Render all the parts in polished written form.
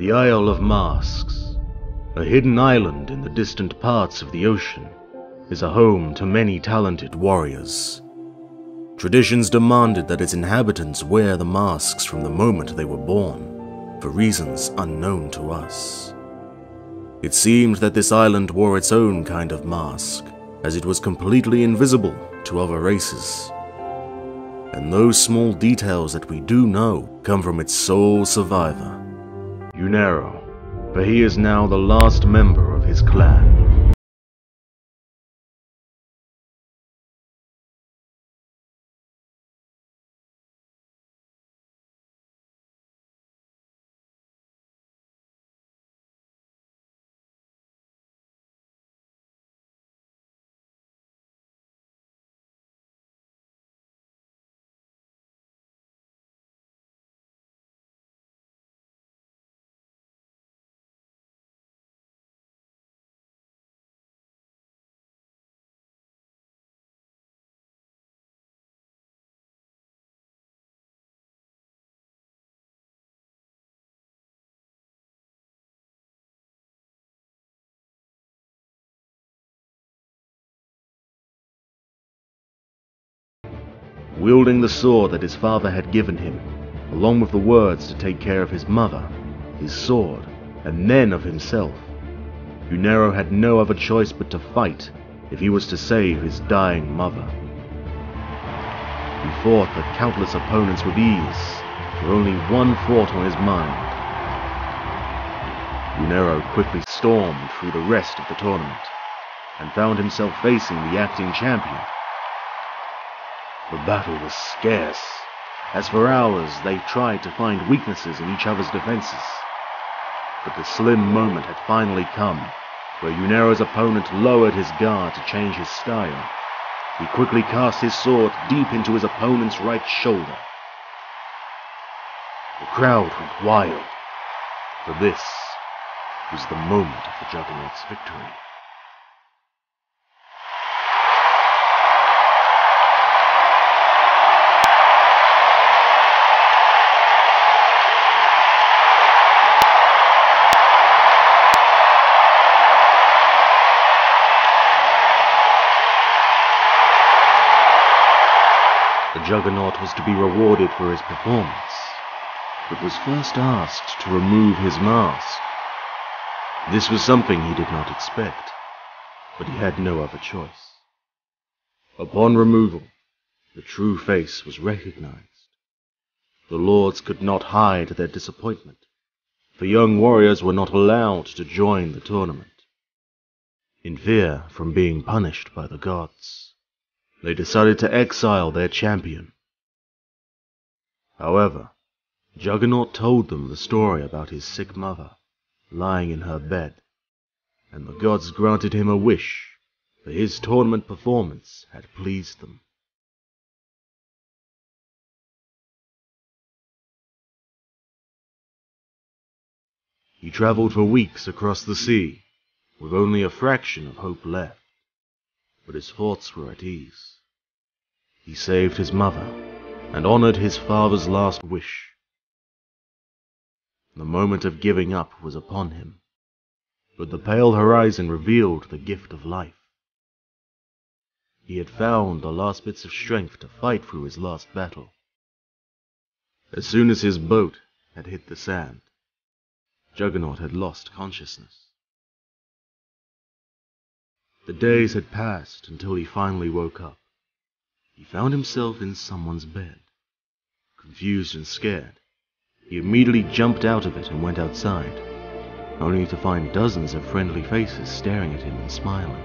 The Isle of Masks, a hidden island in the distant parts of the ocean, is a home to many talented warriors. Traditions demanded that its inhabitants wear the masks from the moment they were born, for reasons unknown to us. It seemed that this island wore its own kind of mask, as it was completely invisible to other races. And those small details that we do know come from its sole survivor, Juggernaut, for he is now the last member of his clan. Wielding the sword that his father had given him, along with the words to take care of his mother, his sword, and then of himself, Juggernaut had no other choice but to fight if he was to save his dying mother. He fought the countless opponents with ease, with only one thought on his mind. Juggernaut quickly stormed through the rest of the tournament, and found himself facing the acting champion. The battle was scarce, as for hours they tried to find weaknesses in each other's defenses. But the slim moment had finally come, where Juggernaut's opponent lowered his guard to change his style. He quickly cast his sword deep into his opponent's right shoulder. The crowd went wild, for this was the moment of the Juggernaut's victory. The Juggernaut was to be rewarded for his performance, but was first asked to remove his mask. This was something he did not expect, but he had no other choice. Upon removal, the true face was recognized. The lords could not hide their disappointment, for young warriors were not allowed to join the tournament. In fear from being punished by the gods, they decided to exile their champion. However, Juggernaut told them the story about his sick mother, lying in her bed, and the gods granted him a wish, for his tournament performance had pleased them. He traveled for weeks across the sea, with only a fraction of hope left, but his thoughts were at ease. He saved his mother, and honored his father's last wish. The moment of giving up was upon him, but the pale horizon revealed the gift of life. He had found the last bits of strength to fight through his last battle. As soon as his boat had hit the sand, Juggernaut had lost consciousness. The days had passed until he finally woke up. He found himself in someone's bed. Confused and scared, he immediately jumped out of it and went outside, only to find dozens of friendly faces staring at him and smiling.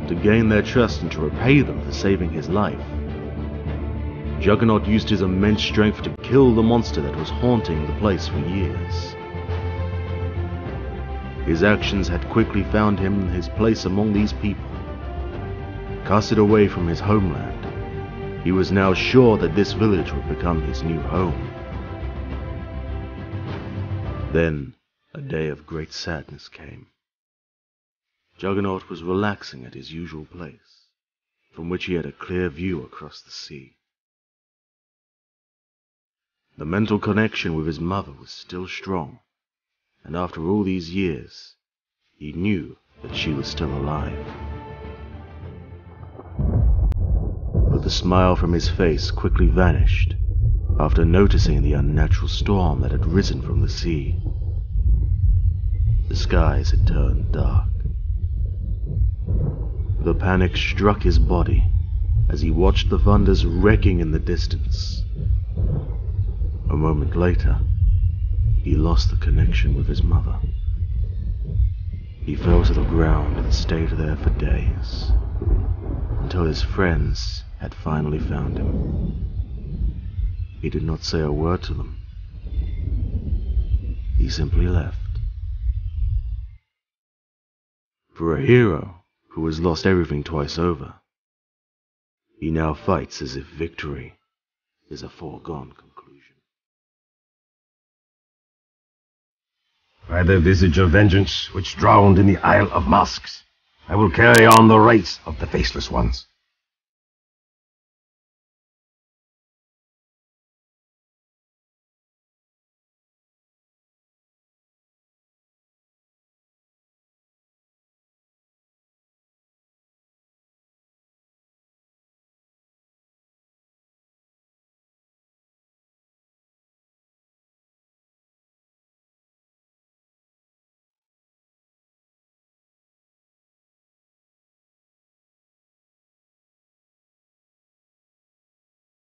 To gain their trust and to repay them for saving his life, Juggernaut used his immense strength to kill the monster that was haunting the place for years. His actions had quickly found him his place among these people. Casted away from his homeland, he was now sure that this village would become his new home. Then, a day of great sadness came. Juggernaut was relaxing at his usual place, from which he had a clear view across the sea. The mental connection with his mother was still strong, and after all these years, he knew that she was still alive. But the smile from his face quickly vanished after noticing the unnatural storm that had risen from the sea. The skies had turned dark. The panic struck his body as he watched the thunders wrecking in the distance. A moment later, he lost the connection with his mother. He fell to the ground and stayed there for days, until his friends had finally found him. He did not say a word to them. He simply left. For a hero who has lost everything twice over, he now fights as if victory is a foregone conclusion. By the visage of vengeance which drowned in the Isle of Masks, I will carry on the rites of the Faceless Ones.